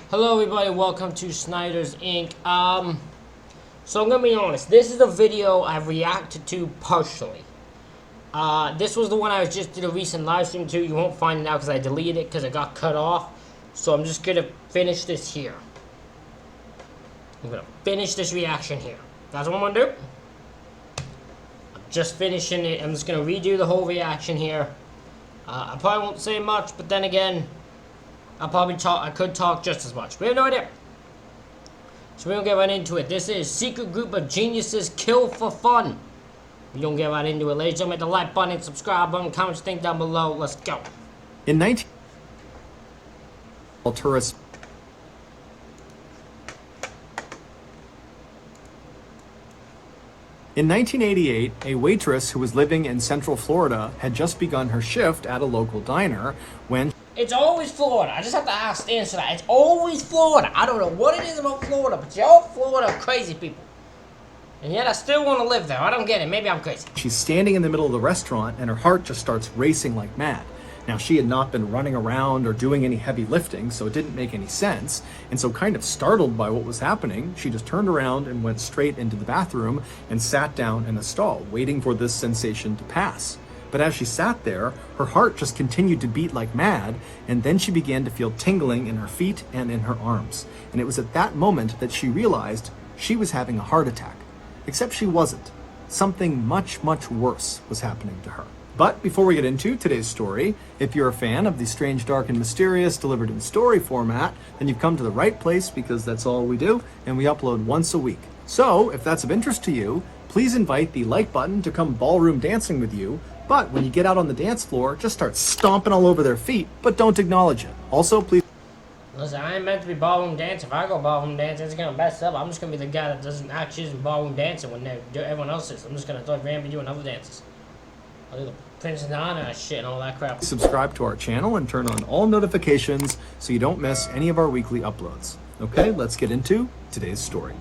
Hello everybody, welcome to Snyder's Inc. So I'm gonna be honest, this is a video I've reacted to partially. This was the one I just did a recent live stream to. You won't find it now because I deleted it because it got cut off. So I'm just gonna finish this here. I'm gonna finish this reaction here. That's what I'm gonna do. I'm just finishing it. I'm just gonna redo the whole reaction here. I probably won't say much, but then again, I could talk just as much. We have no idea. So we're gonna get right into it. This is Secret Group of Geniuses Kill for Fun. We're gonna get right into it, ladies and gentlemen. Hit the like button, subscribe button, comment your thing down below. Let's go. In 19... tourists... In 1988, a waitress who was living in Central Florida had just begun her shift at a local diner when... It's always Florida. I just have to answer that. It's always Florida. I don't know what it is about Florida, but y'all Florida are crazy people. And yet I still want to live there. I don't get it. Maybe I'm crazy. She's standing in the middle of the restaurant and her heart just starts racing like mad. Now, she had not been running around or doing any heavy lifting, so it didn't make any sense. And so kind of startled by what was happening, she just turned around and went straight into the bathroom and sat down in a stall, waiting for this sensation to pass. But as she sat there, her heart just continued to beat like mad, and then she began to feel tingling in her feet and in her arms. And it was at that moment that she realized she was having a heart attack. Except she wasn't. Something much, much worse was happening to her. But before we get into today's story, if you're a fan of the strange, dark, and mysterious delivered in story format, then you've come to the right place because that's all we do, and we upload once a week. So, if that's of interest to you, please invite the like button to come ballroom dancing with you, but when you get out on the dance floor, just start stomping all over their feet, but don't acknowledge it. Also, please... Listen, I ain't meant to be ballroom dancing. If I go ballroom dancing, it's gonna mess up. I'm just gonna be the guy that doesn't actually is ballroom dancing when everyone else is. I'm just gonna start randomly doing other dances. I'll do the Princess Diana shit and all that crap. Subscribe to our channel and turn on all notifications so you don't miss any of our weekly uploads. Okay, let's get into today's story.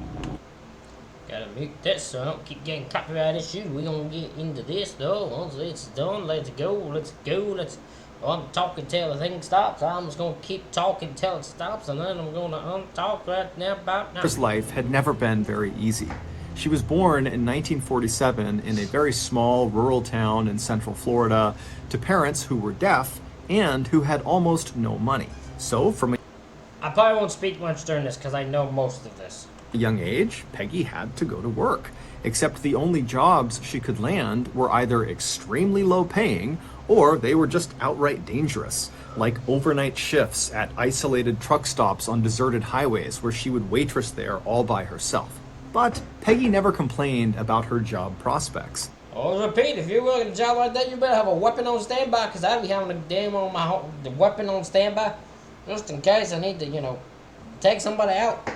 Gotta make this so I don't keep getting copyright issues. We're gonna get into this though. Once it's done, let's go. I'm talking till the thing stops. I'm just gonna keep talking till it stops, and then I'm gonna untalk right now about now. Her life had never been very easy. She was born in 1947 in a very small rural town in Central Florida to parents who were deaf and who had almost no money. So I probably won't speak much during this because I know most of this. a young age, Peggy had to go to work. Except the only jobs she could land were either extremely low paying or they were just outright dangerous, like overnight shifts at isolated truck stops on deserted highways where she would waitress there all by herself. But Peggy never complained about her job prospects. Always repeat, if you're working a job like that, you better have a weapon on standby, because I'll be having a damn on the weapon on standby, just in case I need to, take somebody out.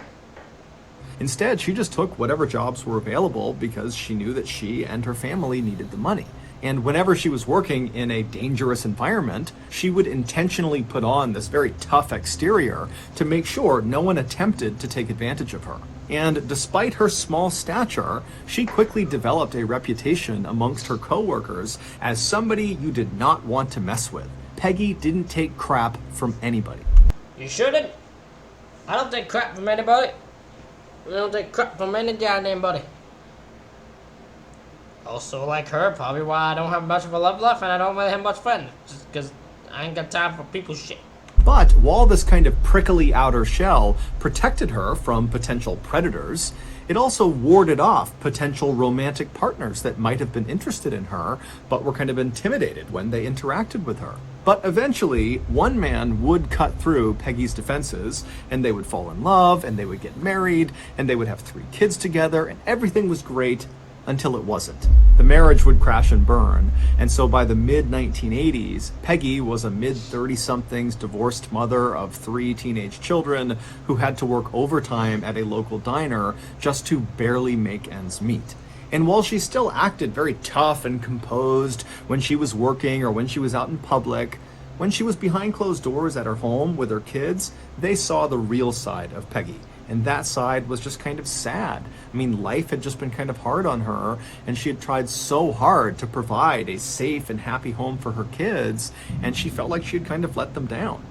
Instead, she just took whatever jobs were available because she knew that she and her family needed the money. And whenever she was working in a dangerous environment, she would intentionally put on this very tough exterior to make sure no one attempted to take advantage of her. And despite her small stature, she quickly developed a reputation amongst her coworkers as somebody you did not want to mess with. Peggy didn't take crap from anybody. You shouldn't. I don't take crap from anybody. I don't take crap from any goddamn body. Also, like her, probably why I don't have much of a love life and I don't really have much fun. Just because I ain't got time for people's shit. But while this kind of prickly outer shell protected her from potential predators, it also warded off potential romantic partners that might have been interested in her, but were kind of intimidated when they interacted with her. But eventually, one man would cut through Peggy's defenses, and they would fall in love, and they would get married, and they would have 3 kids together, and everything was great until it wasn't. The marriage would crash and burn, and so by the mid-1980s, Peggy was a mid-30-somethings divorced mother of 3 teenage children who had to work overtime at a local diner just to barely make ends meet. And while she still acted very tough and composed when she was working or when she was out in public, when she was behind closed doors at her home with her kids, they saw the real side of Peggy. And that side was just kind of sad. I mean, life had just been kind of hard on her, and she had tried so hard to provide a safe and happy home for her kids, and she felt like she had kind of let them down.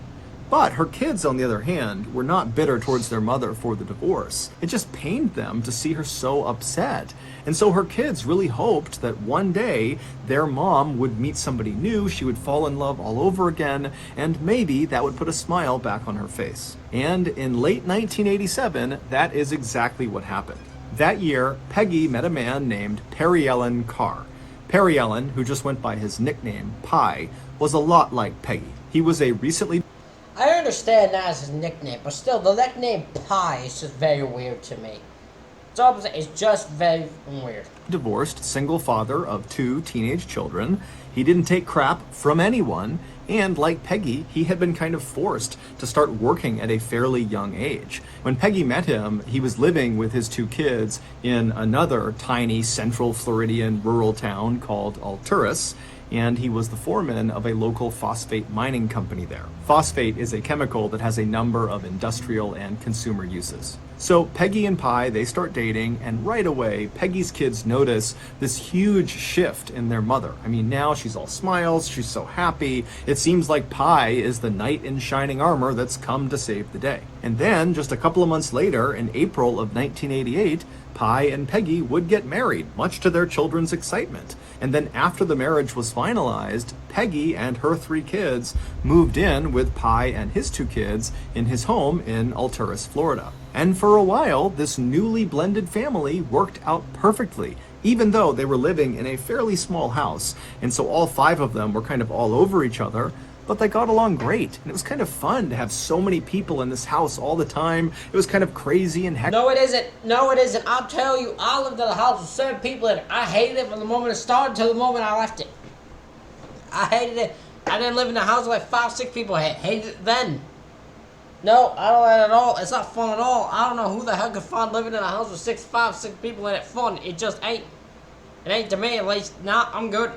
But her kids, on the other hand, were not bitter towards their mother for the divorce. It just pained them to see her so upset. And so her kids really hoped that one day their mom would meet somebody new, she would fall in love all over again, and maybe that would put a smile back on her face. And in late 1987, that is exactly what happened. That year, Peggy met a man named Perry Ellen Carr. Perry Ellen, who just went by his nickname, Pie, was a lot like Peggy. He was a recently... I understand that as his nickname, but still, the nickname Pie is just very weird to me. It's just very weird. Divorced, single father of 2 teenage children. He didn't take crap from anyone, and like Peggy, he had been kind of forced to start working at a fairly young age. When Peggy met him, he was living with his 2 kids in another tiny central Floridian rural town called Alturas, and he was the foreman of a local phosphate mining company there. Phosphate is a chemical that has a number of industrial and consumer uses. So Peggy and Pie, they start dating, and right away, Peggy's kids notice this huge shift in their mother. I mean, now she's all smiles, she's so happy. It seems like Pie is the knight in shining armor that's come to save the day. And then, just a couple of months later, in April of 1988, Pie and Peggy would get married, much to their children's excitement. And then after the marriage was finalized, Peggy and her 3 kids moved in with Pie and his 2 kids in his home in Alturas, Florida. And for a while, this newly blended family worked out perfectly, even though they were living in a fairly small house. And so all 5 of them were kind of all over each other, but they got along great. And it was kind of fun to have so many people in this house all the time. It was kind of crazy and hectic. No, it isn't. No, it isn't. I'll tell you, I lived in a house with 7 people in it. I hated it from the moment it started till the moment I left it. I hated it. I didn't live in a house with like 5, 6 people. I hated it then. No, I don't like it at all. It's not fun at all. I don't know who the hell could find living in a house with 5, 6 people in it fun. It just ain't. It ain't to me, at least. Nah, I'm good.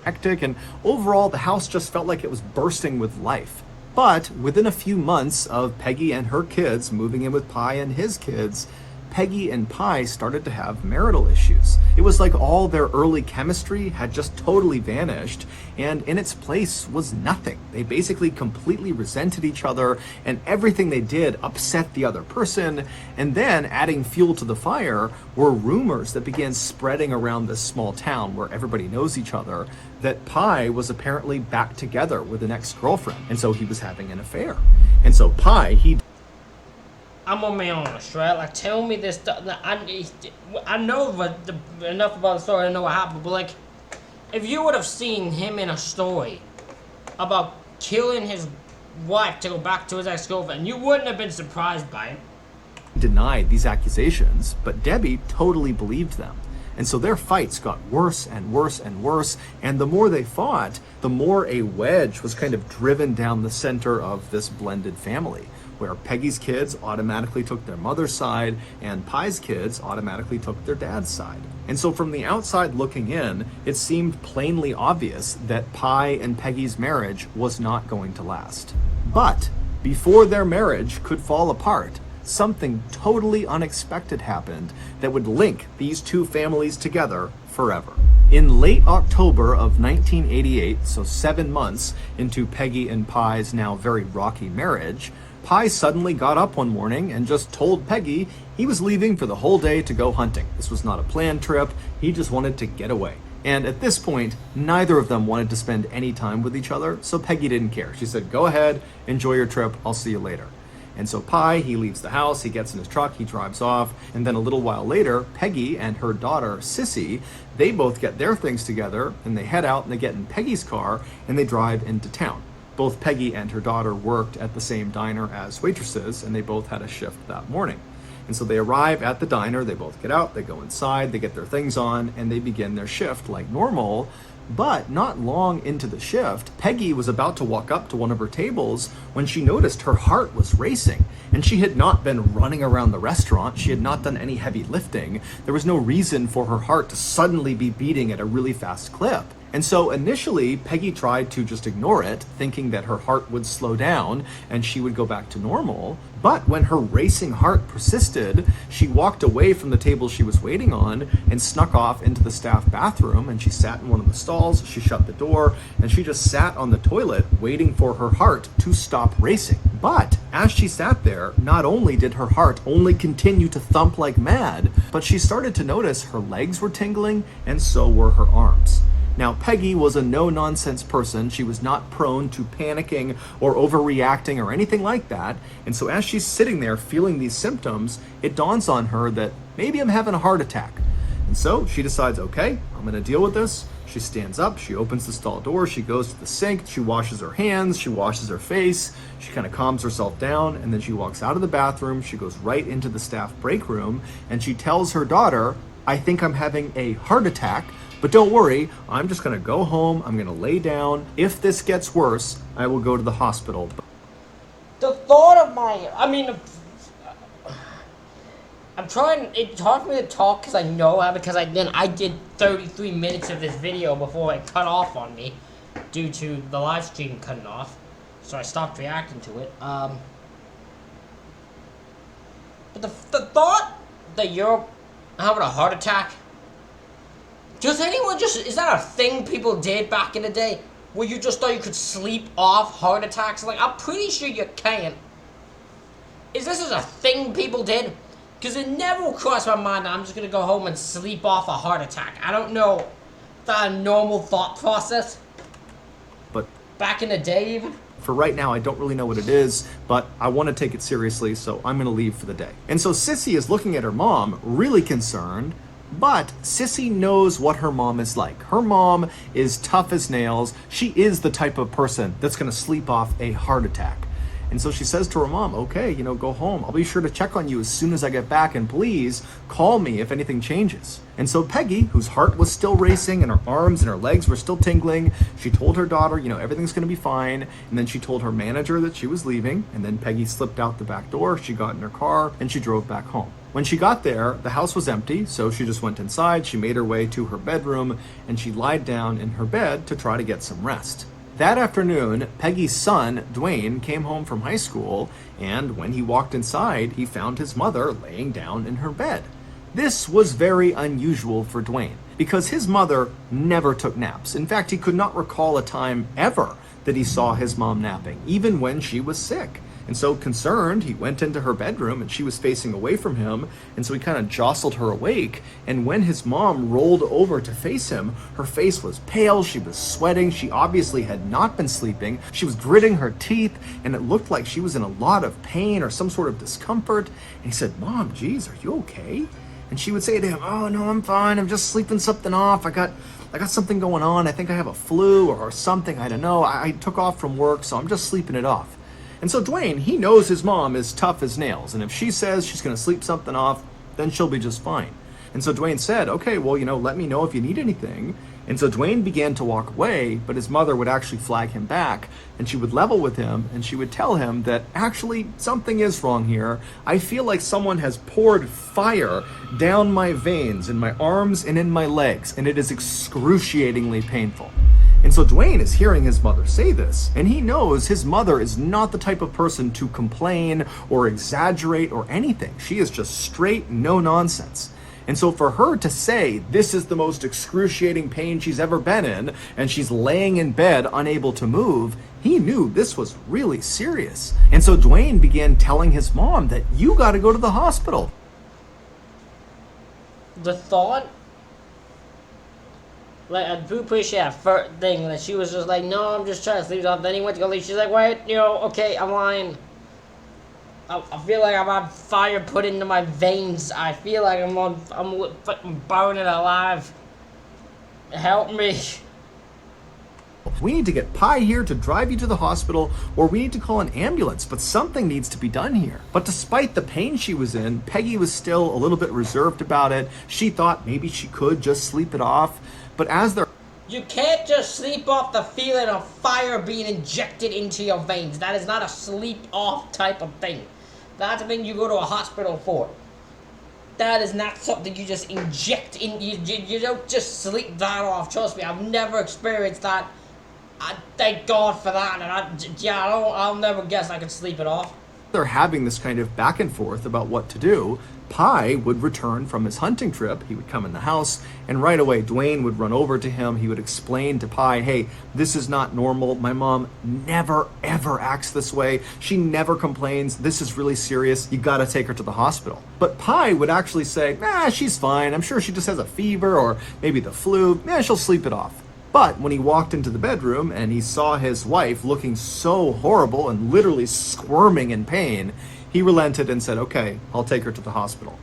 Hectic, and overall the house just felt like it was bursting with life. But within a few months of Peggy and her kids moving in with Pie and his kids, Peggy and Pie started to have marital issues. It was like all their early chemistry had just totally vanished, and in its place was nothing. They basically completely resented each other, and everything they did upset the other person. And then, adding fuel to the fire, were rumors that began spreading around this small town where everybody knows each other, that Pie was apparently back together with an ex-girlfriend, and so he was having an affair. And so Pie, I'm gonna be honest, right? Like, tell me this stuff. I know enough about the story to know what happened, but like, if you would have seen him in a story about killing his wife to go back to his ex-girlfriend, you wouldn't have been surprised by it. Denied these accusations, but Debbie totally believed them. And so their fights got worse and worse and worse, and the more they fought, the more a wedge was kind of driven down the center of this blended family, where Peggy's kids automatically took their mother's side and Pie's kids automatically took their dad's side. And so from the outside looking in, it seemed plainly obvious that Pie and Peggy's marriage was not going to last. But before their marriage could fall apart, something totally unexpected happened that would link these 2 families together forever. In late October of 1988, so 7 months into Peggy and Pie's now very rocky marriage, Pie suddenly got up one morning and just told Peggy he was leaving for the whole day to go hunting. This was not a planned trip, he just wanted to get away. And at this point, neither of them wanted to spend any time with each other, so Peggy didn't care. She said, "Go ahead, enjoy your trip, I'll see you later." And so Pie, he leaves the house, he gets in his truck, he drives off, and then a little while later, Peggy and her daughter, Sissy, they both get their things together, and they head out and they get in Peggy's car, and they drive into town. Both Peggy and her daughter worked at the same diner as waitresses, and they both had a shift that morning. And so they arrive at the diner, they both get out, they go inside, they get their things on, and they begin their shift like normal. But not long into the shift, Peggy was about to walk up to one of her tables when she noticed her heart was racing. And she had not been running around the restaurant. She had not done any heavy lifting. There was no reason for her heart to suddenly be beating at a really fast clip. And so initially, Peggy tried to just ignore it, thinking that her heart would slow down and she would go back to normal. But when her racing heart persisted, she walked away from the table she was waiting on and snuck off into the staff bathroom, and she sat in one of the stalls, she shut the door, and she just sat on the toilet waiting for her heart to stop racing. But as she sat there, not only did her heart only continue to thump like mad, but she started to notice her legs were tingling and so were her arms. Now, Peggy was a no-nonsense person. She was not prone to panicking or overreacting or anything like that. And so as she's sitting there feeling these symptoms, it dawns on her that maybe I'm having a heart attack. And so she decides, okay, I'm going to deal with this. She stands up, she opens the stall door, she goes to the sink, she washes her hands, she washes her face, she kind of calms herself down, and then she walks out of the bathroom, she goes right into the staff break room, and she tells her daughter, I think I'm having a heart attack. But don't worry, I'm just going to go home, I'm going to lay down. If this gets worse, I will go to the hospital. The thought of it's hard for me to talk because I know how, because I did 33 minutes of this video before it cut off on me due to the live stream cutting off. So I stopped reacting to it. But the thought that you're having a heart attack, is that a thing people did back in the day? Where you just thought you could sleep off heart attacks? Like, I'm pretty sure you can't. Is this a thing people did? Because it never crossed my mind that I'm just going to go home and sleep off a heart attack. I don't know if that's a normal thought process. But back in the day, even. For right now, I don't really know what it is, but I want to take it seriously, so I'm going to leave for the day. And so Sissy is looking at her mom, really concerned. But Sissy knows what her mom is like. Her mom is tough as nails. She is the type of person that's going to sleep off a heart attack. And so she says to her mom, okay, go home. I'll be sure to check on you as soon as I get back, and please call me if anything changes. And so Peggy, whose heart was still racing and her arms and her legs were still tingling, she told her daughter, everything's going to be fine. And then she told her manager that she was leaving. And then Peggy slipped out the back door. She got in her car and she drove back home. When she got there, the house was empty, so she just went inside, she made her way to her bedroom, and she lied down in her bed to try to get some rest. That afternoon, Peggy's son, Dwayne, came home from high school, and when he walked inside, he found his mother laying down in her bed. This was very unusual for Dwayne, because his mother never took naps. In fact, he could not recall a time ever that he saw his mom napping, even when she was sick. And so concerned, he went into her bedroom and she was facing away from him. And so he kind of jostled her awake. And when his mom rolled over to face him, her face was pale. She was sweating. She obviously had not been sleeping. She was gritting her teeth and it looked like she was in a lot of pain or some sort of discomfort. And he said, Mom, geez, are you okay? And she would say to him, oh, no, I'm fine. I'm just sleeping something off. I got something going on. I think I have a flu or something. I don't know. I took off from work, so I'm just sleeping it off. And so Dwayne, he knows his mom is tough as nails. And if she says she's going to sleep something off, then she'll be just fine. And so Dwayne said, okay, well, let me know if you need anything. And so Dwayne began to walk away, but his mother would actually flag him back. And she would level with him and she would tell him that actually something is wrong here. I feel like someone has poured fire down my veins in my arms and in my legs. And it is excruciatingly painful. And so Dwayne is hearing his mother say this, and he knows his mother is not the type of person to complain or exaggerate or anything. She is just straight no nonsense. And so for her to say this is the most excruciating pain she's ever been in, and she's laying in bed unable to move, he knew this was really serious. And so Dwayne began telling his mom that you got to go to the hospital. The thought, like, I do appreciate that first thing that she was just like, no, I'm just trying to sleep off. Then he went to go leave. She's like, wait, okay, I'm lying. I feel like I've had fire put into my veins. I feel like I'm fucking burning alive. Help me. We need to get Pi here to drive you to the hospital, or we need to call an ambulance, but something needs to be done here. But despite the pain she was in, Peggy was still a little bit reserved about it. She thought maybe she could just sleep it off. But as they're... You can't just sleep off the feeling of fire being injected into your veins. That is not a sleep off type of thing. That's a thing you go to a hospital for. That is not something you just inject in. You don't just sleep that off. Trust me, I've never experienced that. I thank God for that, and I'll never guess I could sleep it off. They're having this kind of back and forth about what to do. Pi would return from his hunting trip. He would come in the house, and right away Dwayne would run over to him. He would explain to Pi, hey, this is not normal. My mom never ever acts this way. She never complains. This is really serious. You gotta take her to the hospital. But Pi would actually say, she's fine. I'm sure she just has a fever or maybe the flu. She'll sleep it off. But when he walked into the bedroom and he saw his wife looking so horrible and literally squirming in pain, he relented and said, okay, I'll take her to the hospital.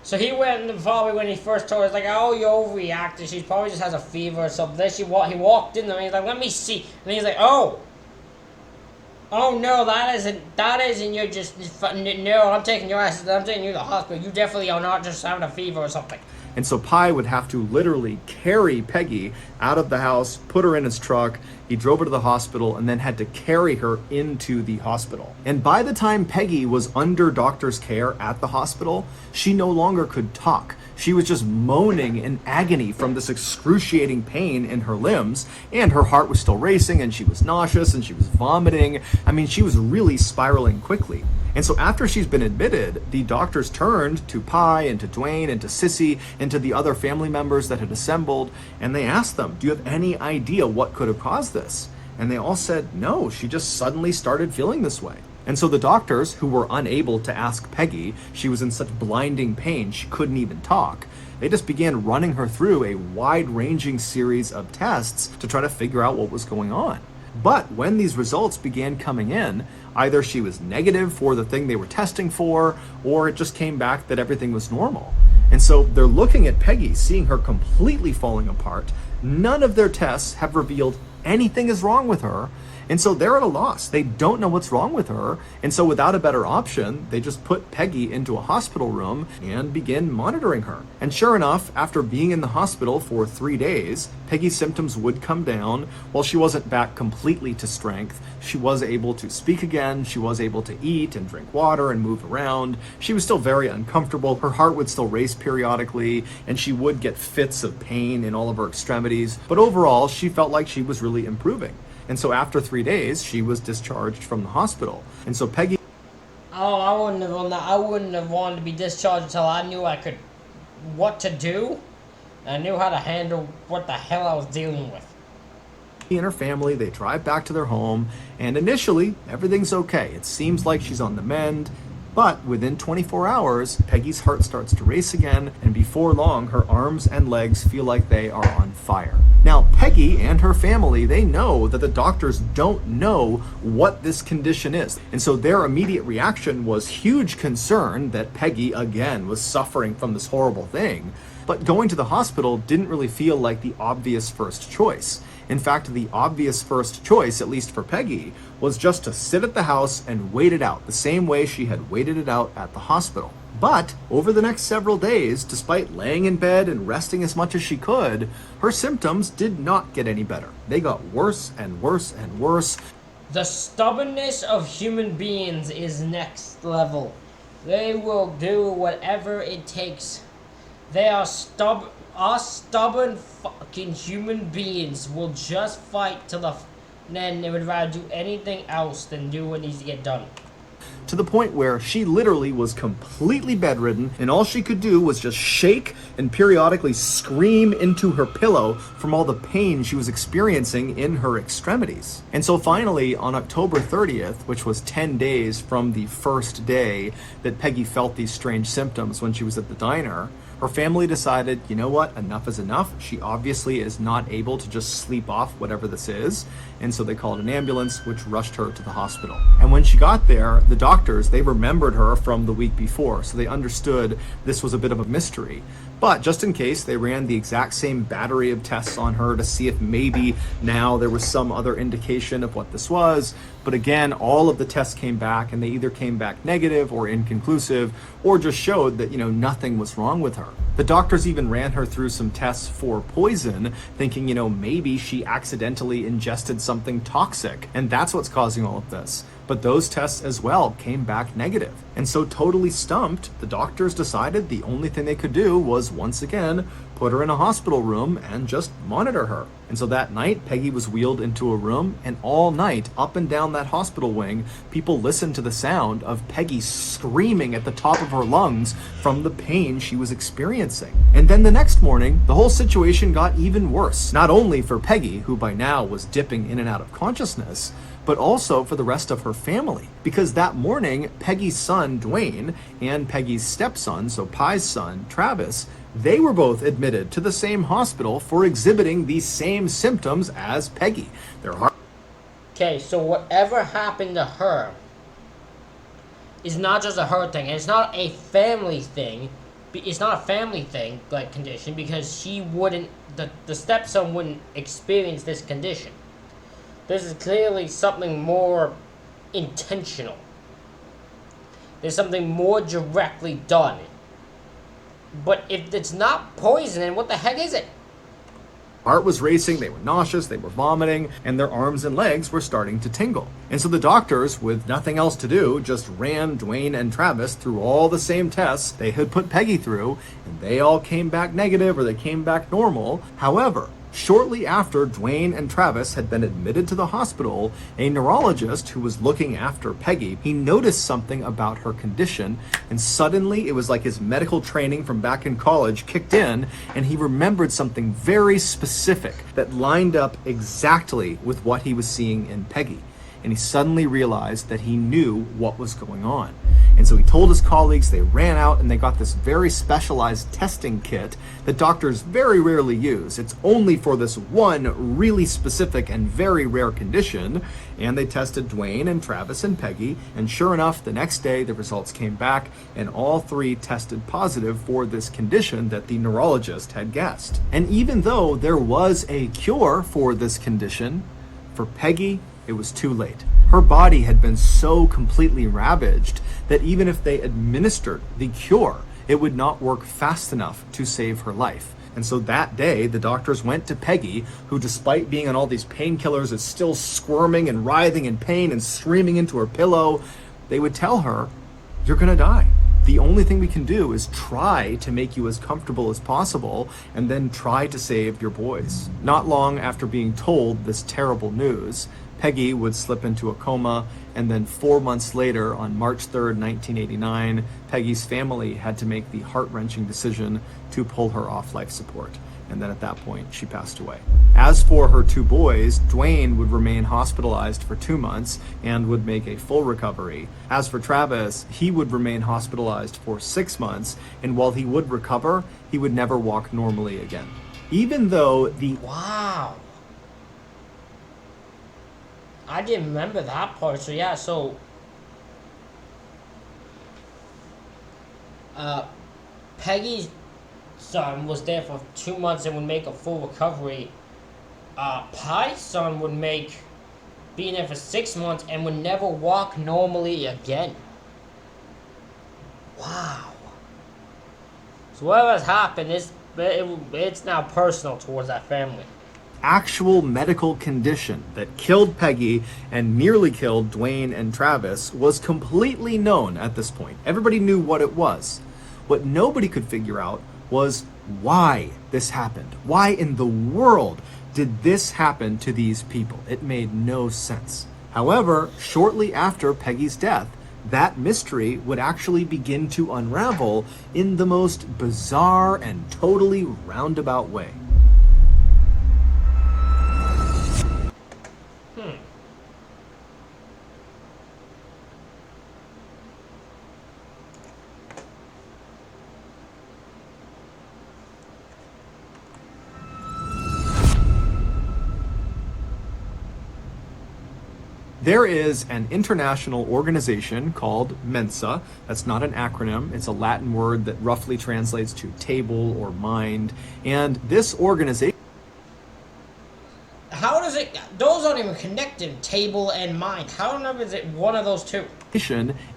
So he went and probably when he first told her, like, oh, you overreacted. She probably just has a fever or something. Then he walked in there and he's like, let me see. And he's like, oh no, that isn't, you're just, no, I'm taking you to the hospital. You definitely are not just having a fever or something. And so Pi would have to literally carry Peggy out of the house, put her in his truck. He drove her to the hospital and then had to carry her into the hospital. And by the time Peggy was under doctor's care at the hospital, she no longer could talk. She was just moaning in agony from this excruciating pain in her limbs, and her heart was still racing, and she was nauseous, and she was vomiting. I mean, she was really spiraling quickly. And so after she's been admitted, the doctors turned to Pi and to Dwayne and to Sissy and to the other family members that had assembled, and they asked them, do you have any idea what could have caused this? And they all said, no, she just suddenly started feeling this way. And so the doctors, who were unable to ask Peggy, she was in such blinding pain she couldn't even talk, they just began running her through a wide-ranging series of tests to try to figure out what was going on. But when these results began coming in, either she was negative for the thing they were testing for, or it just came back that everything was normal. And so they're looking at Peggy, seeing her completely falling apart. None of their tests have revealed anything is wrong with her. And so they're at a loss. They don't know what's wrong with her. And so without a better option, they just put Peggy into a hospital room and begin monitoring her. And sure enough, after being in the hospital for 3 days, Peggy's symptoms would come down. While she wasn't back completely to strength, she was able to speak again. She was able to eat and drink water and move around. She was still very uncomfortable. Her heart would still race periodically, and she would get fits of pain in all of her extremities. But overall, she felt like she was really improving. And so after 3 days, she was discharged from the hospital. And so Peggy... Oh, I wouldn't have wanted to be discharged until I knew what to do. I knew how to handle what the hell I was dealing with. and her family, they drive back to their home, and initially, everything's okay. It seems like she's on the mend. But within 24 hours, Peggy's heart starts to race again, and before long, her arms and legs feel like they are on fire. Now, Peggy and her family, they know that the doctors don't know what this condition is. And so their immediate reaction was huge concern that Peggy, again, was suffering from this horrible thing. But going to the hospital didn't really feel like the obvious first choice. In fact, the obvious first choice, at least for Peggy, was just to sit at the house and wait it out, the same way she had waited it out at the hospital. But over the next several days, despite laying in bed and resting as much as she could, her symptoms did not get any better. They got worse and worse and worse. The stubbornness of human beings is next level. They will do whatever it takes. They are stubborn. Us stubborn fucking human beings will just fight till then they would rather do anything else than do what needs to get done. To the point where she literally was completely bedridden, and all she could do was just shake and periodically scream into her pillow from all the pain she was experiencing in her extremities. And so finally, on October 30th, which was 10 days from the first day that Peggy felt these strange symptoms when she was at the diner, her family decided, you know what, enough is enough. She obviously is not able to just sleep off whatever this is. And so they called an ambulance, which rushed her to the hospital. And when she got there, the doctors, they remembered her from the week before. So they understood this was a bit of a mystery. But just in case, they ran the exact same battery of tests on her to see if maybe now there was some other indication of what this was. But again, all of the tests came back, and they either came back negative or inconclusive, or just showed that, nothing was wrong with her. The doctors even ran her through some tests for poison, thinking, maybe she accidentally ingested something toxic, and that's what's causing all of this. But those tests as well came back negative. And so, totally stumped, the doctors decided the only thing they could do was, once again, put her in a hospital room and just monitor her. And so that night, Peggy was wheeled into a room, and all night, up and down that hospital wing, people listened to the sound of Peggy screaming at the top of her lungs from the pain she was experiencing. And then the next morning, the whole situation got even worse. Not only for Peggy, who by now was dipping in and out of consciousness, but also for the rest of her family. Because that morning, Peggy's son, Dwayne, and Peggy's stepson, so Pi's son, Travis, they were both admitted to the same hospital for exhibiting the same symptoms as Peggy. Their heart. Okay, so whatever happened to her is not just a her thing. It's not a family thing. It's not a family thing, like, condition, because she wouldn't, the stepson wouldn't experience this condition. This is clearly something more intentional. There's something more directly done. But if it's not poison, then what the heck is it? Heart was racing, they were nauseous, they were vomiting, and their arms and legs were starting to tingle. And so the doctors, with nothing else to do, just ran Dwayne and Travis through all the same tests they had put Peggy through, and they all came back negative or they came back normal. However, shortly after Dwayne and Travis had been admitted to the hospital, a neurologist who was looking after Peggy, he noticed something about her condition, and suddenly it was like his medical training from back in college kicked in, and he remembered something very specific that lined up exactly with what he was seeing in Peggy. And he suddenly realized that he knew what was going on. And so he told his colleagues, they ran out and they got this very specialized testing kit that doctors very rarely use. It's only for this one really specific and very rare condition. And they tested Dwayne and Travis and Peggy. And sure enough, the next day the results came back and all three tested positive for this condition that the neurologist had guessed. And even though there was a cure for this condition, for Peggy, it was too late. Her body had been so completely ravaged that even if they administered the cure, it would not work fast enough to save her life. And so that day, the doctors went to Peggy, who despite being on all these painkillers is still squirming and writhing in pain and screaming into her pillow. They would tell her, "You're gonna die. The only thing we can do is try to make you as comfortable as possible and then try to save your boys." Not long after being told this terrible news, Peggy would slip into a coma, and then 4 months later, on March 3rd, 1989, Peggy's family had to make the heart-wrenching decision to pull her off life support. And then at that point, she passed away. As for her two boys, Dwayne would remain hospitalized for 2 months and would make a full recovery. As for Travis, he would remain hospitalized for 6 months, and while he would recover, he would never walk normally again. Even though the... Wow. I didn't remember that part, so yeah, so... Peggy's son was there for 2 months and would make a full recovery. Pi's son would make being there for 6 months and would never walk normally again. Wow. So whatever's happened, it's now personal towards that family. Actual medical condition that killed Peggy and nearly killed Dwayne and Travis was completely known at this point. Everybody knew what it was. What nobody could figure out was why this happened. Why in the world did this happen to these people? It made no sense. However, shortly after Peggy's death, that mystery would actually begin to unravel in the most bizarre and totally roundabout way. There is an international organization called Mensa. That's not an acronym. It's a Latin word that roughly translates to table or mind. And this organization... How does it... Those are not even connected, table and mind. How on earth is it one of those two?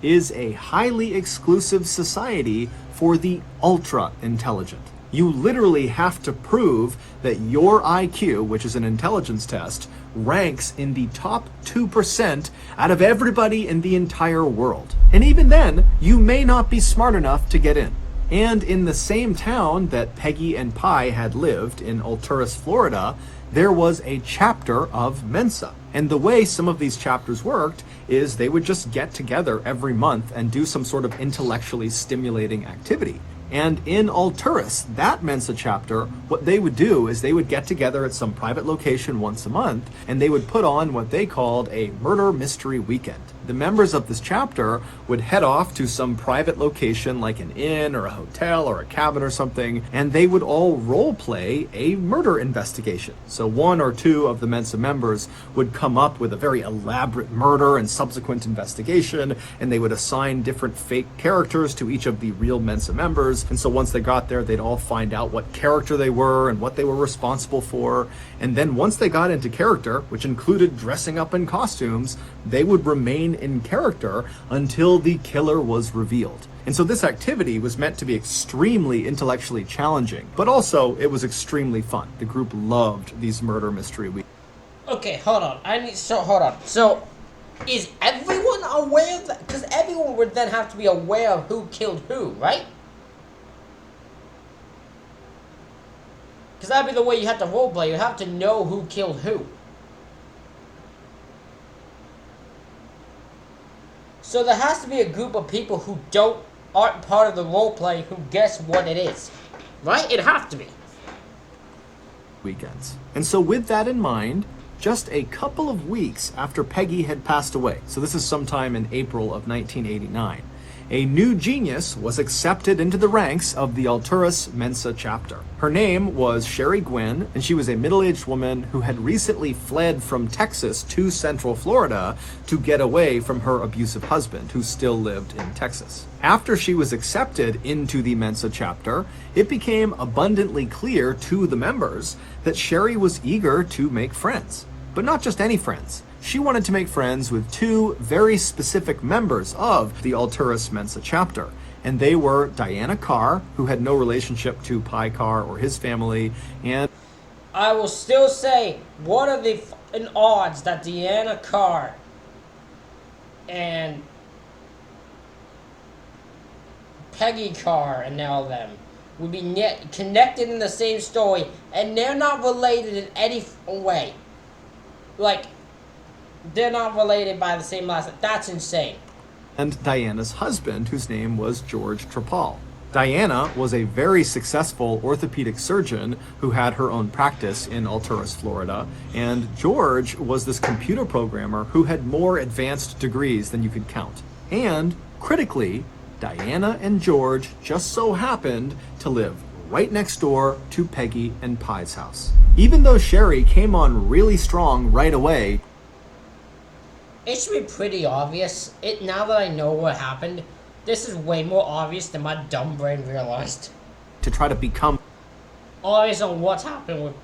Is a highly exclusive society for the ultra intelligent. You literally have to prove that your IQ, which is an intelligence test, ranks in the top 2% out of everybody in the entire world. And even then, you may not be smart enough to get in. And in the same town that Peggy and Pi had lived, in Alturas, Florida, there was a chapter of Mensa. And the way some of these chapters worked is they would just get together every month and do some sort of intellectually stimulating activity. And in Alturas, that Mensa chapter, what they would do is they would get together at some private location once a month, and they would put on what they called a murder mystery weekend. The members of this chapter would head off to some private location like an inn or a hotel or a cabin or something, and they would all role play a murder investigation. So one or two of the Mensa members would come up with a very elaborate murder and subsequent investigation, and they would assign different fake characters to each of the real Mensa members. And so once they got there, they'd all find out what character they were and what they were responsible for. And then once they got into character, which included dressing up in costumes, they would remain in character until the killer was revealed. And so this activity was meant to be extremely intellectually challenging, but also it was extremely fun. The group loved these murder mystery weeks. Okay, hold on. Hold on. So, is everyone aware of that? Because everyone would then have to be aware of who killed who, right? Because that'd be the way you have to roleplay. You have to know who killed who. So there has to be a group of people who aren't part of the roleplay who guess what it is. Right? It'd have to be. Weekends. And so with that in mind, just a couple of weeks after Peggy had passed away, so this is sometime in April of 1989, a new genius was accepted into the ranks of the Alturas Mensa chapter. Her name was Sherry Gwynn, and she was a middle-aged woman who had recently fled from Texas to Central Florida to get away from her abusive husband, who still lived in Texas. After she was accepted into the Mensa chapter, it became abundantly clear to the members that Sherry was eager to make friends. But not just any friends. She wanted to make friends with two very specific members of the Alturas Mensa chapter. And they were Diana Carr, who had no relationship to Pi Carr or his family, and I will still say, what are the fucking odds that Diana Carr and Peggy Carr and all them would be connected in the same story, and they're not related in any way. Like, they're not related by the same last name. That's insane. and Diana's husband, whose name was George Trapal. Diana was a very successful orthopedic surgeon who had her own practice in Alturas, Florida, and George was this computer programmer who had more advanced degrees than you could count. And, critically, Diana and George just so happened to live right next door to Peggy and Pi's house. Even though Sherry came on really strong right away, it should be pretty obvious. Now that I know what happened, this is way more obvious than my dumb brain realized. to try to become Obvious on what's happened with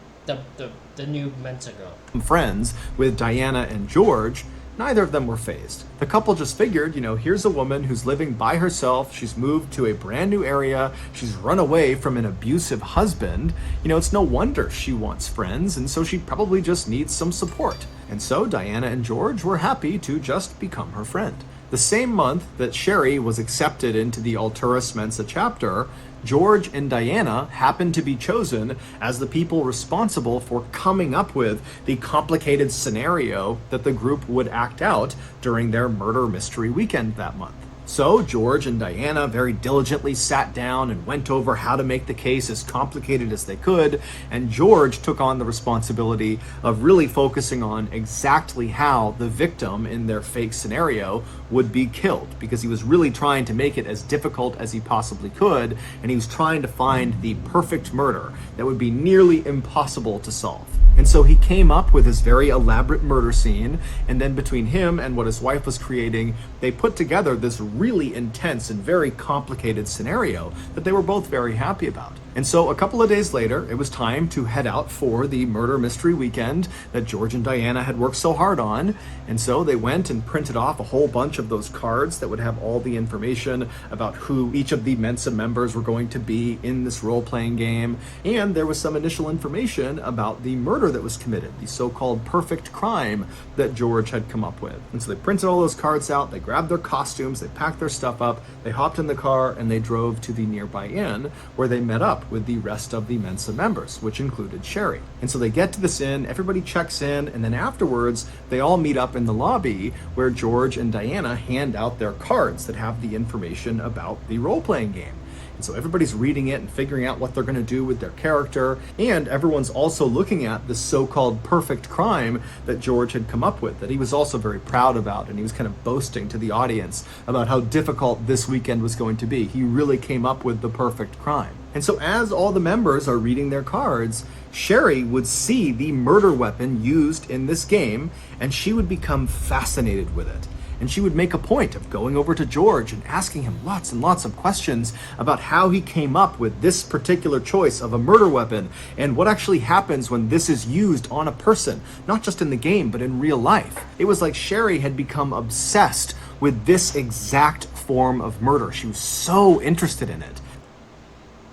the new Mensa girl. friends with Diana and George, neither of them were fazed. The couple just figured, here's a woman who's living by herself, she's moved to a brand new area, she's run away from an abusive husband, it's no wonder she wants friends, and so she probably just needs some support. And so Diana and George were happy to just become her friend. The same month that Sherry was accepted into the Alturas Mensa chapter, George and Diana happened to be chosen as the people responsible for coming up with the complicated scenario that the group would act out during their murder mystery weekend that month. So George and Diana very diligently sat down and went over how to make the case as complicated as they could, and George took on the responsibility of really focusing on exactly how the victim in their fake scenario would be killed, because he was really trying to make it as difficult as he possibly could, and he was trying to find the perfect murder that would be nearly impossible to solve. And so he came up with this very elaborate murder scene, and then between him and what his wife was creating, they put together this really intense and very complicated scenario that they were both very happy about. And so a couple of days later, it was time to head out for the murder mystery weekend that George and Diana had worked so hard on. And so they went and printed off a whole bunch of those cards that would have all the information about who each of the Mensa members were going to be in this role-playing game. And there was some initial information about the murder that was committed, the so-called perfect crime that George had come up with. And so they printed all those cards out, they grabbed their costumes, they packed their stuff up, they hopped in the car, and they drove to the nearby inn where they met up with the rest of the Mensa members, which included Sherry. And so they get to this inn, everybody checks in, and then afterwards, they all meet up in the lobby where George and Diana hand out their cards that have the information about the role-playing game. And so everybody's reading it and figuring out what they're going to do with their character, and everyone's also looking at the so-called perfect crime that George had come up with, that he was also very proud about, and he was kind of boasting to the audience about how difficult this weekend was going to be. He really came up with the perfect crime. And so as all the members are reading their cards, Sherry would see the murder weapon used in this game, and she would become fascinated with it. And she would make a point of going over to George and asking him lots and lots of questions about how he came up with this particular choice of a murder weapon and what actually happens when this is used on a person, not just in the game, but in real life. It was like Sherry had become obsessed with this exact form of murder. She was so interested in it.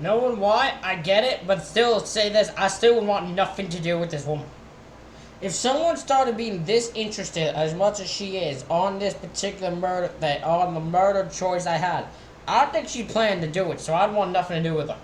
Knowing why, I get it, but still say this, I still would want nothing to do with this woman. If someone started being this interested as much as she is on this particular murder, on the murder choice I had, I think she planned to do it, so I'd want nothing to do with her.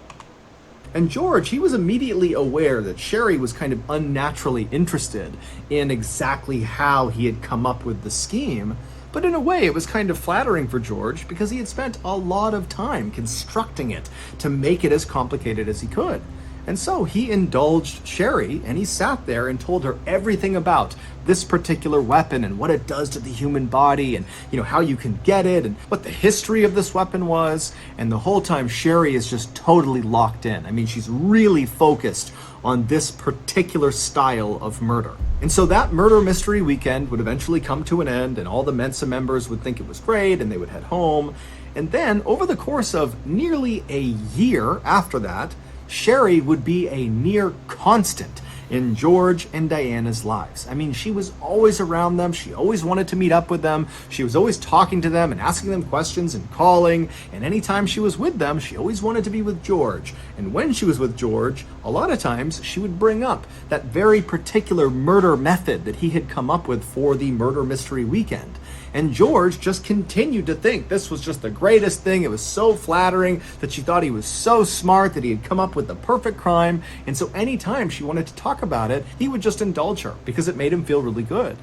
And George, he was immediately aware that Sherry was kind of unnaturally interested in exactly how he had come up with the scheme, but in a way it was kind of flattering for George because he had spent a lot of time constructing it to make it as complicated as he could. And so he indulged Sherry, and he sat there and told her everything about this particular weapon and what it does to the human body and, how you can get it and what the history of this weapon was. And the whole time Sherry is just totally locked in. I mean, she's really focused on this particular style of murder. And so that murder mystery weekend would eventually come to an end, and all the Mensa members would think it was great and they would head home. And then over the course of nearly a year after that, Sherry would be a near constant in George and Diana's lives. I mean, she was always around them. She always wanted to meet up with them. She was always talking to them and asking them questions and calling. And anytime she was with them, she always wanted to be with George. And when she was with George, a lot of times she would bring up that very particular murder method that he had come up with for the murder mystery weekend. And George just continued to think this was just the greatest thing. It was so flattering that she thought he was so smart, that he had come up with the perfect crime. And so anytime she wanted to talk about it, he would just indulge her because it made him feel really good.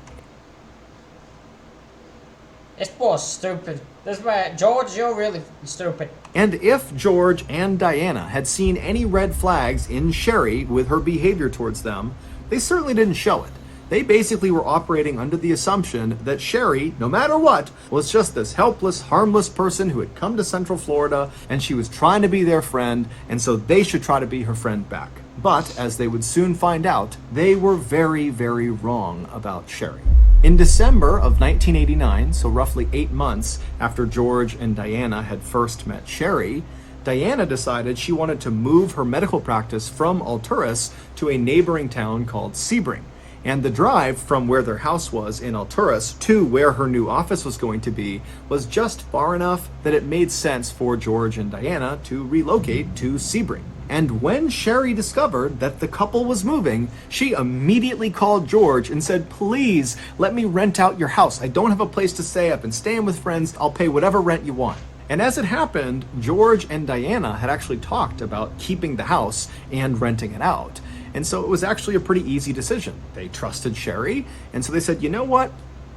This boy's stupid. This man, George, you're really stupid. And if George and Diana had seen any red flags in Sherry with her behavior towards them, they certainly didn't show it. They basically were operating under the assumption that Sherry, no matter what, was just this helpless, harmless person who had come to Central Florida, and she was trying to be their friend, and so they should try to be her friend back. But, as they would soon find out, they were very, very wrong about Sherry. In December of 1989, so roughly 8 months after George and Diana had first met Sherry, Diana decided she wanted to move her medical practice from Alturas to a neighboring town called Sebring. And the drive from where their house was in Alturas to where her new office was going to be was just far enough that it made sense for George and Diana to relocate to Sebring. And when Sherry discovered that the couple was moving, she immediately called George and said, "Please, let me rent out your house. I don't have a place to stay. I've been staying with friends. I'll pay whatever rent you want." And as it happened, George and Diana had actually talked about keeping the house and renting it out. And so it was actually a pretty easy decision. They trusted Sherry, and so they said, "You know what?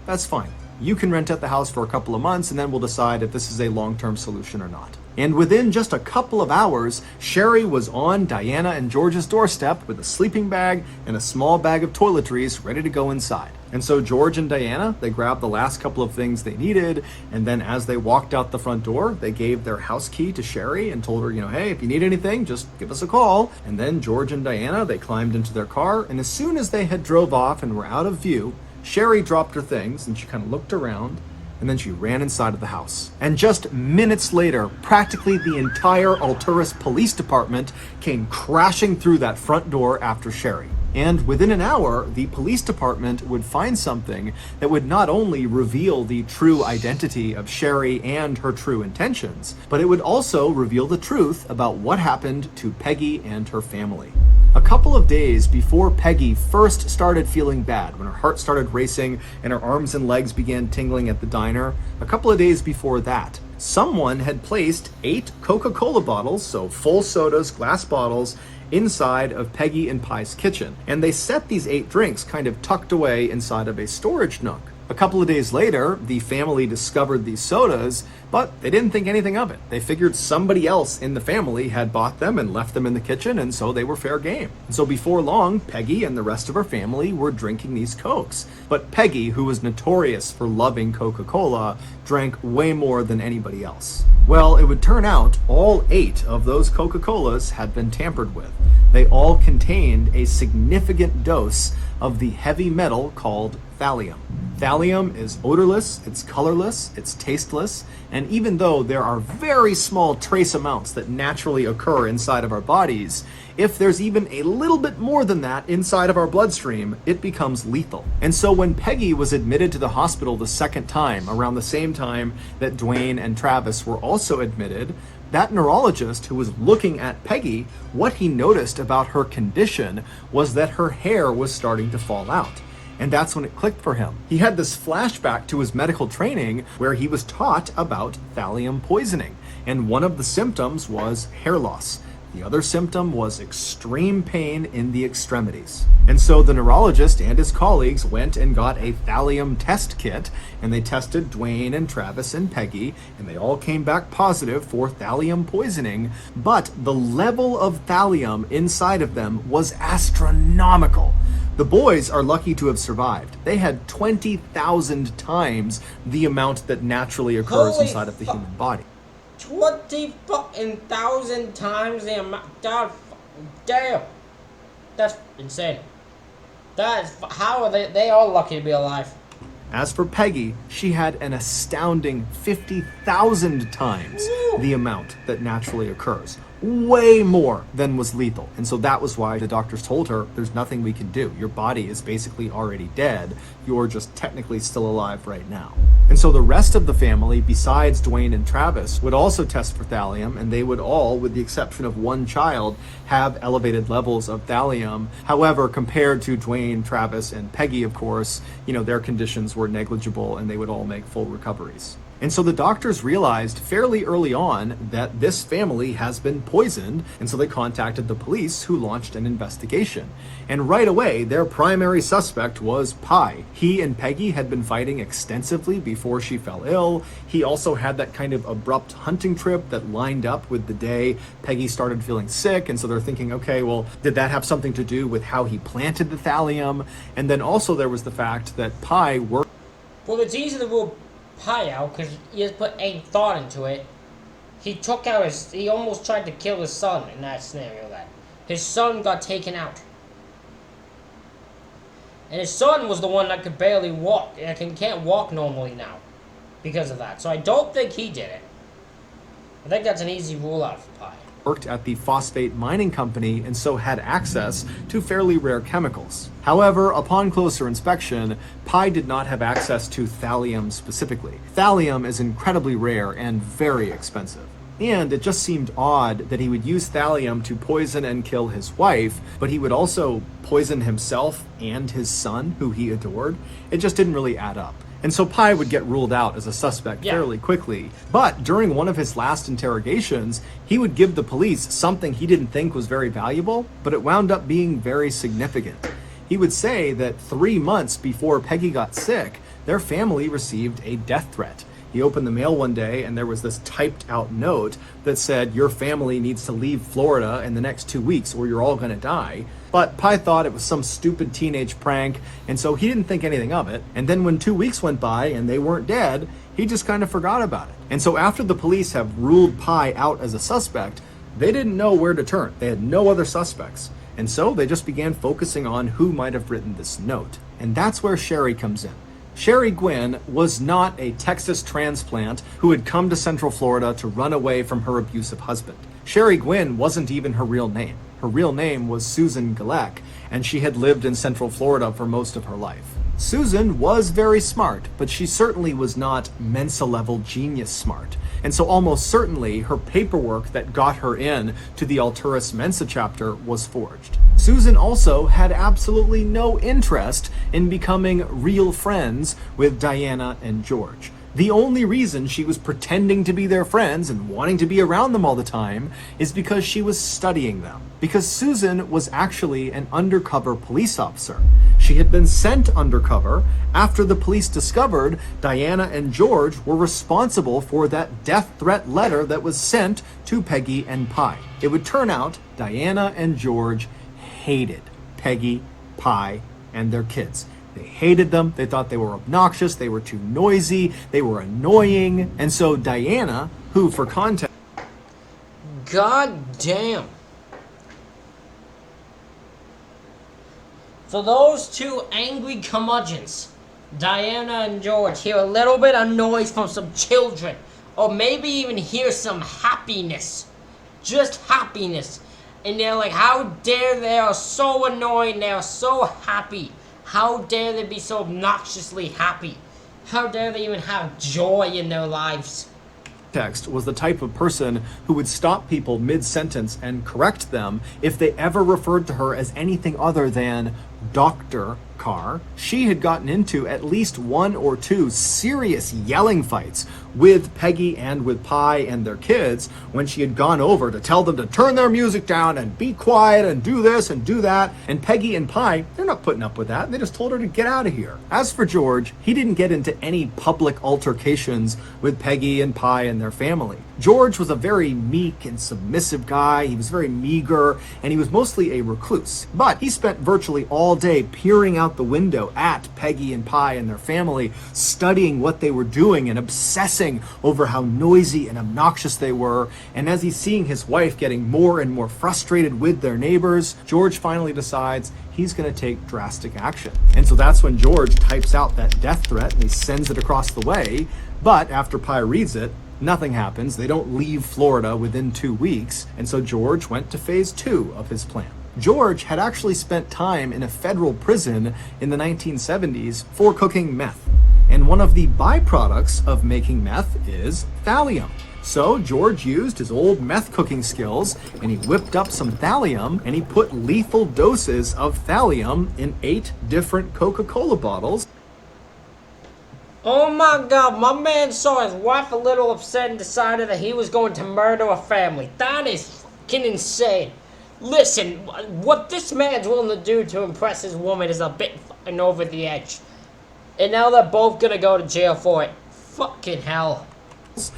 That's fine. You can rent out the house for a couple of months, and then we'll decide if this is a long-term solution or not." And within just a couple of hours, Sherry was on Diana and George's doorstep with a sleeping bag and a small bag of toiletries ready to go inside. And so George and Diana, they grabbed the last couple of things they needed, and then as they walked out the front door, they gave their house key to Sherry and told her, hey, if you need anything, just give us a call. And then George and Diana, they climbed into their car, and as soon as they had drove off and were out of view, Sherry dropped her things and she kind of looked around, and then she ran inside of the house. And just minutes later, practically the entire Alturas Police Department came crashing through that front door after Sherry. And within an hour, the police department would find something that would not only reveal the true identity of Sherry and her true intentions, but it would also reveal the truth about what happened to Peggy and her family. A couple of days before Peggy first started feeling bad, when her heart started racing and her arms and legs began tingling at the diner, a couple of days before that, someone had placed 8 Coca-Cola bottles, so full sodas, glass bottles, inside of Peggy and Pi's kitchen. And they set these 8 drinks kind of tucked away inside of a storage nook. A couple of days later, the family discovered these sodas, but they didn't think anything of it. They figured somebody else in the family had bought them and left them in the kitchen, and so they were fair game. And so before long, Peggy and the rest of her family were drinking these Cokes. But Peggy, who was notorious for loving Coca-Cola, drank way more than anybody else. Well, it would turn out all 8 of those Coca-Colas had been tampered with. They all contained a significant dose of the heavy metal called thallium. Thallium is odorless, it's colorless, it's tasteless, and even though there are very small trace amounts that naturally occur inside of our bodies, if there's even a little bit more than that inside of our bloodstream, it becomes lethal. And so when Peggy was admitted to the hospital the second time, around the same time that Dwayne and Travis were also admitted, that neurologist who was looking at Peggy, what he noticed about her condition was that her hair was starting to fall out. And that's when it clicked for him. He had this flashback to his medical training where he was taught about thallium poisoning. And one of the symptoms was hair loss. The other symptom was extreme pain in the extremities. And so the neurologist and his colleagues went and got a thallium test kit, and they tested Dwayne and Travis and Peggy, and they all came back positive for thallium poisoning, but the level of thallium inside of them was astronomical. The boys are lucky to have survived. They had 20,000 times the amount that naturally occurs inside of the human body. 20,000 times the amount. God damn. That's insane. How are they all lucky to be alive? As for Peggy, she had an astounding 50,000 times the amount that naturally occurs. Way more than was lethal. And so that was why the doctors told her, there's nothing we can do. Your body is basically already dead. You're just technically still alive right now. And so the rest of the family, besides Dwayne and Travis, would also test for thallium, and they would all, with the exception of one child, have elevated levels of thallium. However, compared to Dwayne, Travis, and Peggy, of course, their conditions were negligible and they would all make full recoveries. And so the doctors realized fairly early on that this family has been poisoned, and so they contacted the police, who launched an investigation. And right away, their primary suspect was Pi. He and Peggy had been fighting extensively before she fell ill. He also had that kind of abrupt hunting trip that lined up with the day Peggy started feeling sick, and so they're thinking, okay, well, did that have something to do with how he planted the thallium? And then also there was the fact that Pi worked... Well, it's easy to rule Pi out because he just put any thought into it. He almost tried to kill his son in that scenario. That his son got taken out, and his son was the one that could barely walk and can't walk normally now because of that. So I don't think he did it. I think that's an easy rule out for Pi. Worked at the phosphate mining company and so had access to fairly rare chemicals. However, upon closer inspection, Pi did not have access to thallium specifically. Thallium is incredibly rare and very expensive. And it just seemed odd that he would use thallium to poison and kill his wife, but he would also poison himself and his son, who he adored. It just didn't really add up. And so Pi would get ruled out as a suspect fairly quickly. But during one of his last interrogations, he would give the police something he didn't think was very valuable, but it wound up being very significant. He would say that 3 months before Peggy got sick, their family received a death threat. He opened the mail one day and there was this typed out note that said, your family needs to leave Florida in the next 2 weeks or you're all gonna die. But Pi thought it was some stupid teenage prank, and so he didn't think anything of it. And then when 2 weeks went by and they weren't dead, he just kind of forgot about it. And so after the police have ruled Pi out as a suspect, they didn't know where to turn. They had no other suspects. And so they just began focusing on who might have written this note. And that's where Sherry comes in. Sherry Gwynn was not a Texas transplant who had come to Central Florida to run away from her abusive husband. Sherry Gwynn wasn't even her real name. Her real name was Susan Gilek, and she had lived in Central Florida for most of her life. Susan was very smart, but she certainly was not Mensa-level genius smart. And so almost certainly her paperwork that got her in to the Alturas Mensa chapter was forged. Susan also had absolutely no interest in becoming real friends with Diana and George. The only reason she was pretending to be their friends and wanting to be around them all the time is because she was studying them. Because Susan was actually an undercover police officer. She had been sent undercover after the police discovered Diana and George were responsible for that death threat letter that was sent to Peggy and Pi. It would turn out Diana and George hated Peggy, Pi, and their kids. They hated them. They thought they were obnoxious. They were too noisy. They were annoying. And so Diana, who for context... God damn. So those two angry curmudgeons, Diana and George, hear a little bit of noise from some children. Or maybe even hear some happiness. Just happiness. And they're like, how dare they are so annoying. They are so happy. How dare they be so obnoxiously happy? How dare they even have joy in their lives? Text was the type of person who would stop people mid-sentence and correct them if they ever referred to her as anything other than Dr. Carr. She had gotten into at least one or two serious yelling fights with Peggy and with Pi and their kids when she had gone over to tell them to turn their music down and be quiet and do this and do that. And Peggy and Pi, they're not putting up with that. They just told her to get out of here. As for George, he didn't get into any public altercations with Peggy and Pi and their family. George was a very meek and submissive guy. He was very meager, and he was mostly a recluse. But he spent virtually all day peering out the window at Peggy and Pi and their family, studying what they were doing and obsessing over how noisy and obnoxious they were. And as he's seeing his wife getting more and more frustrated with their neighbors, George finally decides he's going to take drastic action. And so that's when George types out that death threat and he sends it across the way. But after Pi reads it, nothing happens. They don't leave Florida within 2 weeks. And so George went to phase 2 of his plan. George had actually spent time in a federal prison in the 1970s for cooking meth. And one of the byproducts of making meth is thallium. So George used his old meth cooking skills and he whipped up some thallium and he put lethal doses of thallium in 8 different Coca-Cola bottles. Oh my God, my man saw his wife a little upset and decided that he was going to murder a family. That is fucking insane. Listen, what this man's willing to do to impress his woman is a bit fucking over the edge. And now they're both gonna go to jail for it. Fucking hell.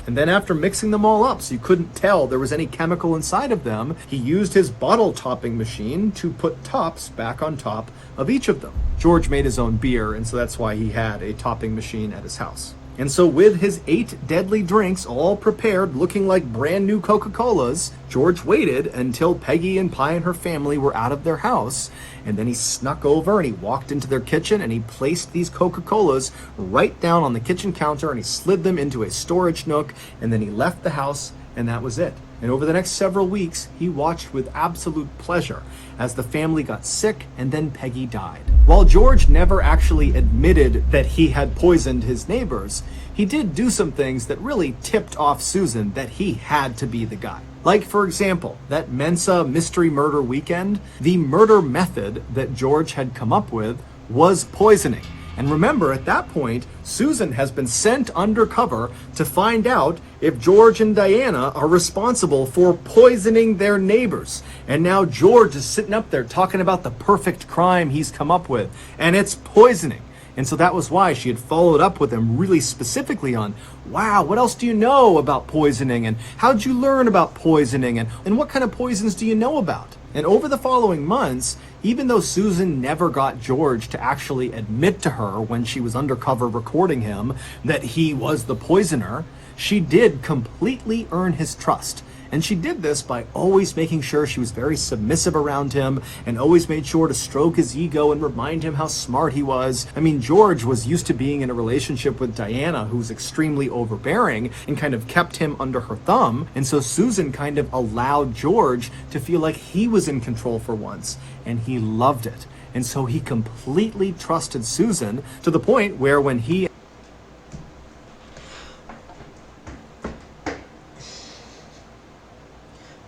And then after mixing them all up so you couldn't tell there was any chemical inside of them, he used his bottle topping machine to put tops back on top of each of them. George made his own beer, and so that's why he had a topping machine at his house. And so with his 8 deadly drinks all prepared, looking like brand new Coca-Colas, George waited until Peggy and Pi and her family were out of their house. And then he snuck over and he walked into their kitchen and he placed these Coca-Colas right down on the kitchen counter and he slid them into a storage nook, and then he left the house, and that was it. And over the next several weeks, he watched with absolute pleasure as the family got sick and then Peggy died. While George never actually admitted that he had poisoned his neighbors, he did do some things that really tipped off Susan that he had to be the guy. Like, for example, that Mensa mystery murder weekend, the murder method that George had come up with was poisoning. And remember, at that point, Susan has been sent undercover to find out if George and Diana are responsible for poisoning their neighbors. And now George is sitting up there talking about the perfect crime he's come up with, and it's poisoning. And so that was why she had followed up with him really specifically on, wow, what else do you know about poisoning? And how'd you learn about poisoning? And what kind of poisons do you know about? And over the following months, even though Susan never got George to actually admit to her when she was undercover recording him that he was the poisoner, she did completely earn his trust. And she did this by always making sure she was very submissive around him and always made sure to stroke his ego and remind him how smart he was. I mean, George was used to being in a relationship with Diana, who was extremely overbearing and kind of kept him under her thumb. And so Susan kind of allowed George to feel like he was in control for once, and he loved it. And so he completely trusted Susan to the point where when he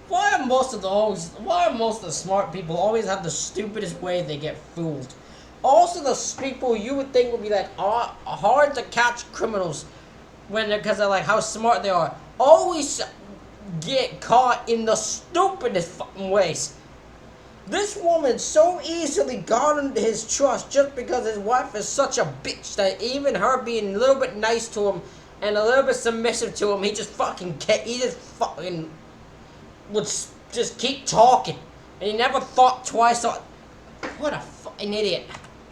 Why are most of the smart people always have the stupidest way they get fooled? Also, the people you would think would be like hard to catch criminals because they're like how smart they are, always get caught in the stupidest fucking ways. This woman so easily garnered his trust just because his wife is such a bitch that even her being a little bit nice to him and a little bit submissive to him, he just fucking would just keep talking, and he never thought twice. What a fucking idiot.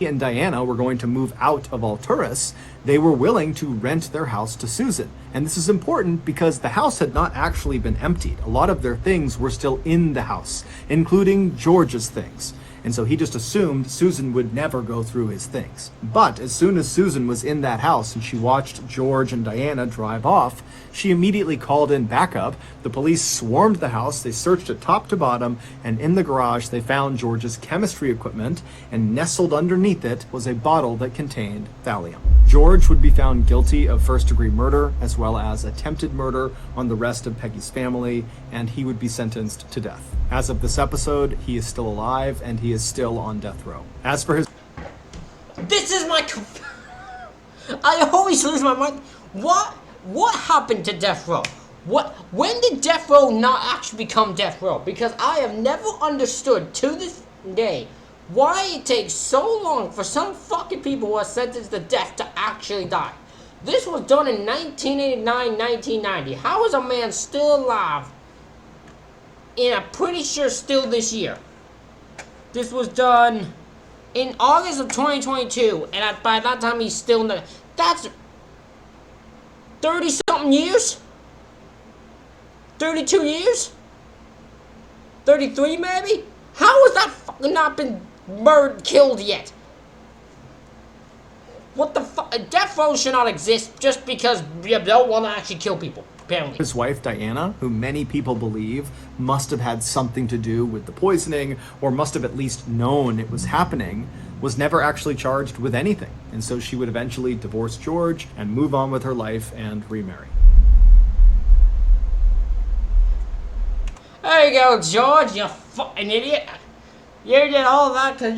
and Diana were going to move out of Alturas, they were willing to rent their house to Susan. And this is important because the house had not actually been emptied. A lot of their things were still in the house, including George's things. And so he just assumed Susan would never go through his things. But as soon as Susan was in that house and she watched George and Diana drive off, she immediately called in backup. The police swarmed the house, they searched it top to bottom, and in the garage they found George's chemistry equipment, and nestled underneath it was a bottle that contained thallium. George would be found guilty of first-degree murder as well as attempted murder on the rest of Peggy's family, and he would be sentenced to death. As of this episode, he is still alive and he is still on death row. As for his... This is my... I always lose my mind. What happened to death row? When did death row not actually become death row? Because I have never understood to this day why it takes so long for some fucking people who are sentenced to death to actually die. This was done in 1989, 1990. How is a man still alive? And I'm pretty sure still this year. This was done in August of 2022, and by that time he's still not. That's 30-something years? 32 years? 33 maybe? How has that fucking not been killed yet? What the fuck? Death row should not exist just because you don't want to actually kill people, apparently. His wife, Diana, who many people believe must have had something to do with the poisoning, or must have at least known it was happening, was never actually charged with anything. And so she would eventually divorce George and move on with her life and remarry. There you go, George, you fucking idiot. You did all that because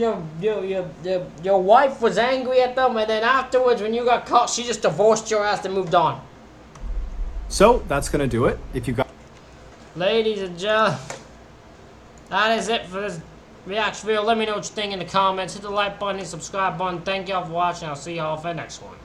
your wife was angry at them, and then afterwards, when you got caught, she just divorced your ass and moved on. So that's gonna do it. If you got... Ladies and gentlemen, that is it for this reaction video. Let me know what you think in the comments. Hit the like button and subscribe button. Thank y'all for watching. I'll see y'all for the next one.